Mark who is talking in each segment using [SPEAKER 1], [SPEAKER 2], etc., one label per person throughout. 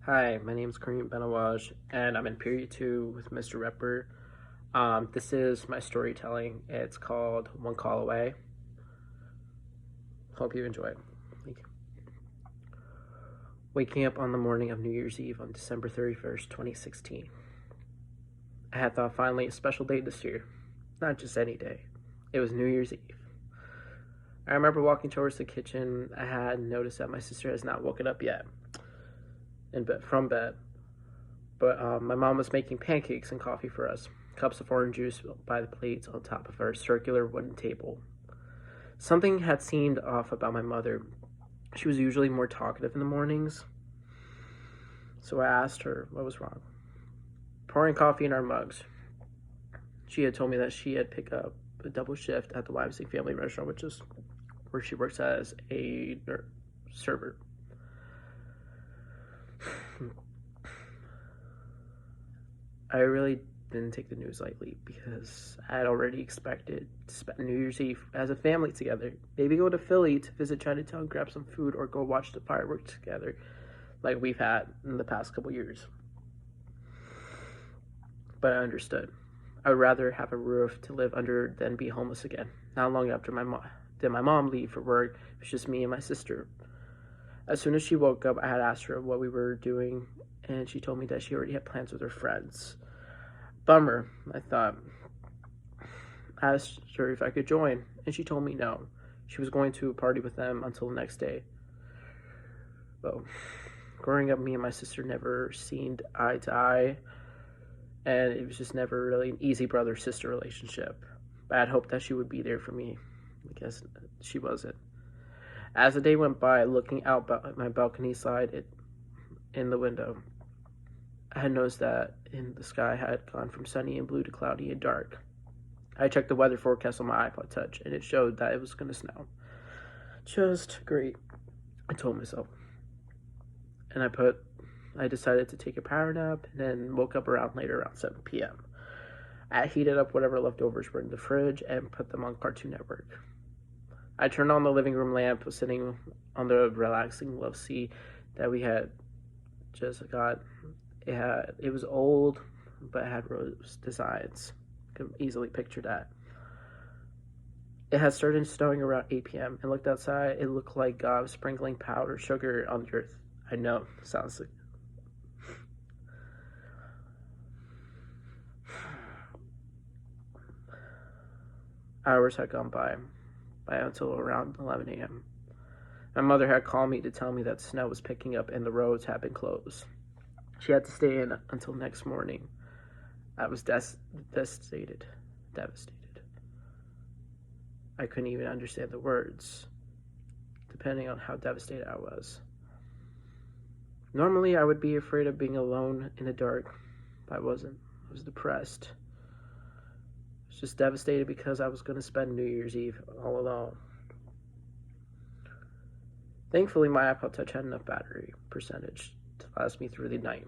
[SPEAKER 1] Hi, my name is Kareem Benawaj, and I'm in period 2 with Mr. Repper. This is my storytelling. It's called One Call Away. Hope you enjoy it. Thank you. Waking up on the morning of New Year's Eve on December 31st, 2016. I had thought finally a special day this year. Not just any day. It was New Year's Eve. I remember walking towards the kitchen. I had noticed that my sister has not woken up yet from bed. But my mom was making pancakes and coffee for us, cups of orange juice by the plates on top of our circular wooden table. Something had seemed off about my mother. She was usually more talkative in the mornings, so I asked her what was wrong. Pouring coffee in our mugs, she had told me that she had picked up a double shift at the YMCA Family Restaurant, which is where she works as a server. I really didn't take the news lightly because I had already expected to spend New Year's Eve as a family together. Maybe go to Philly to visit Chinatown, grab some food, or go watch the fireworks together like we've had in the past couple years. But I understood. I would rather have a roof to live under than be homeless again. Not long after did my mom leave for work. It was just me and my sister. As soon as she woke up, I had asked her what we were doing, and she told me that she already had plans with her friends. Bummer, I thought. I asked her if I could join, and she told me no. She was going to a party with them until the next day. Well, growing up, me and my sister never seemed eye to eye, and it was just never really an easy brother-sister relationship. But I had hoped that she would be there for me. I guess she wasn't. As the day went by, looking out my balcony side in the window, I had noticed that the sky had gone from sunny and blue to cloudy and dark. I checked the weather forecast on my iPod Touch, and it showed that it was going to snow. Just great, I told myself. And I decided to take a power nap, and then woke up later around 7 p.m. I heated up whatever leftovers were in the fridge and put them on Cartoon Network. I turned on the living room lamp, was sitting on the relaxing love seat that we had just got. It was old, but it had rose designs. I could easily picture that. It had started snowing around 8 p.m. and looked outside. It looked like God was sprinkling powdered sugar on the earth. I know, sounds like. Hours had gone by until around 11 a.m. My mother had called me to tell me that snow was picking up and the roads had been closed. She had to stay in until next morning. I was devastated. I couldn't even understand the words, depending on how devastated I was. Normally, I would be afraid of being alone in the dark, but I wasn't. I was depressed. I was just devastated because I was going to spend New Year's Eve all alone. Thankfully, my iPod Touch had enough battery percentage to last me through the night.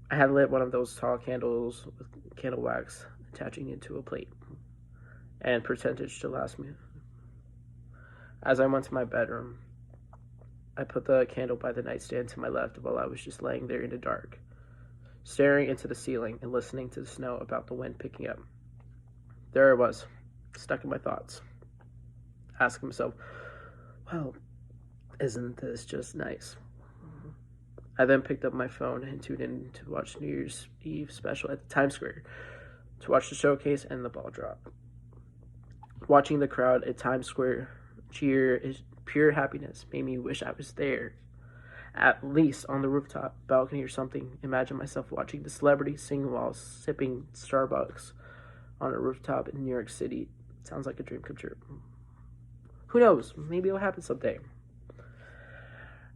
[SPEAKER 1] I had lit one of those tall candles with candle wax attaching into a plate, and percentage to last me. As I went to my bedroom, I put the candle by the nightstand to my left while I was just laying there in the dark, staring into the ceiling and listening to the snow about the wind picking up. There I was, stuck in my thoughts, asking myself, well, isn't this just nice? I then picked up my phone and tuned in to watch New Year's Eve special at the Times Square, to watch the showcase and the ball drop. Watching the crowd at Times Square cheer is pure happiness, made me wish I was there, at least on the rooftop, balcony or something. Imagine myself watching the celebrities sing while sipping Starbucks on a rooftop in New York City. Sounds like a dream come true. Who knows? Maybe it'll happen someday.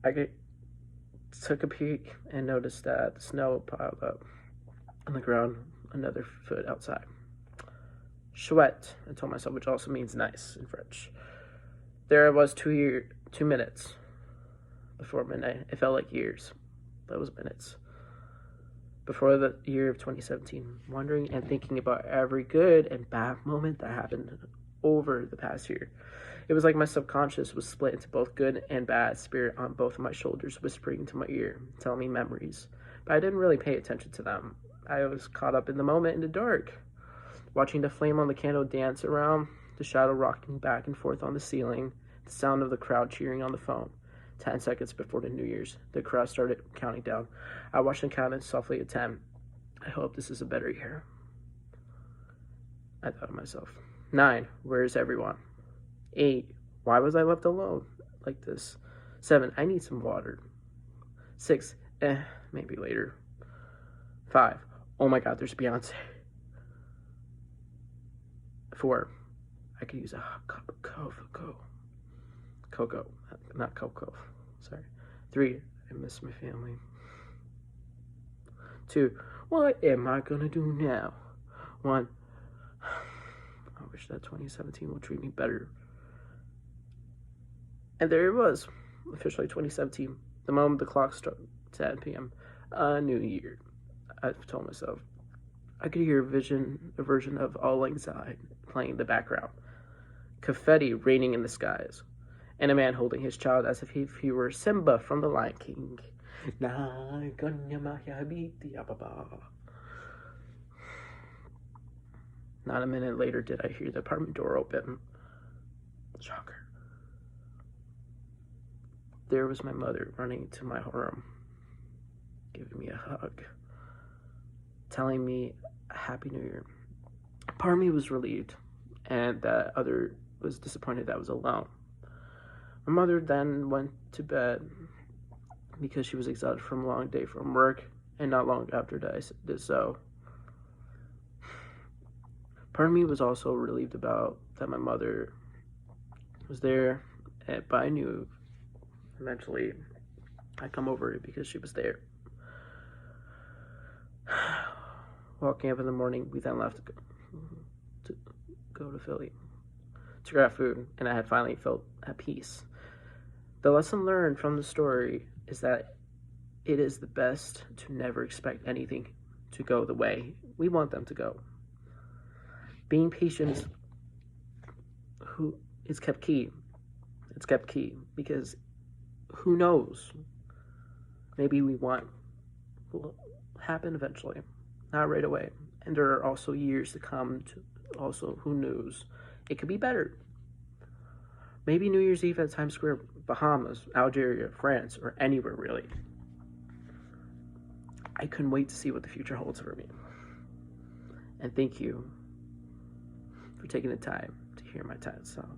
[SPEAKER 1] I took a peek and noticed that the snow piled up on the ground another foot outside. Chouette, I told myself, which also means nice in French. There I was 2 minutes before midnight. It felt like years. That was minutes. Before the year of 2017, wondering and thinking about every good and bad moment that happened over the past year. It was like my subconscious was split into both good and bad spirit on both of my shoulders, whispering into my ear, telling me memories. But I didn't really pay attention to them. I was caught up in the moment in the dark, watching the flame on the candle dance around, the shadow rocking back and forth on the ceiling, the sound of the crowd cheering on the phone. 10 seconds before the New Year's, the crowd started counting down. I watched them count it softly at 10. I hope this is a better year, I thought to myself. 9. Where is everyone? 8. Why was I left alone like this? 7. I need some water. 6. Maybe later. 5. Oh my god, there's Beyonce. 4. I could use a hot cup of cocoa. Not cocoa. Sorry. 3. I miss my family. 2. What am I gonna do now? 1. I wish that 2017 would treat me better. And there it was, officially 2017. The moment the clock struck 10 p.m. A new year. I told myself. I could hear a version of Auld Lang Syne playing in the background. Confetti raining in the skies. And a man holding his child as if he were Simba from The Lion King. Not a minute later did I hear the apartment door open. Shocker. There was my mother running to my room, giving me a hug, telling me a Happy New Year. Part of me was relieved, and that other was disappointed that I was alone. My mother then went to bed because she was exhausted from a long day from work, and not long after that I did so. Part of me was also relieved about that my mother was there, but I knew eventually I'd come over because she was there. Walking up in the morning, we then left to go to Philly to grab food, and I had finally felt at peace. The lesson learned from the story is that it is the best to never expect anything to go the way we want them to go. Being patient is kept key. It's kept key because who knows? Maybe we want will happen eventually, not right away. And there are also years to come. Also, who knows? It could be better. Maybe New Year's Eve at Times Square, Bahamas, Algeria, France, or anywhere really. I couldn't wait to see what the future holds for me. And thank you for taking the time to hear my TED talk.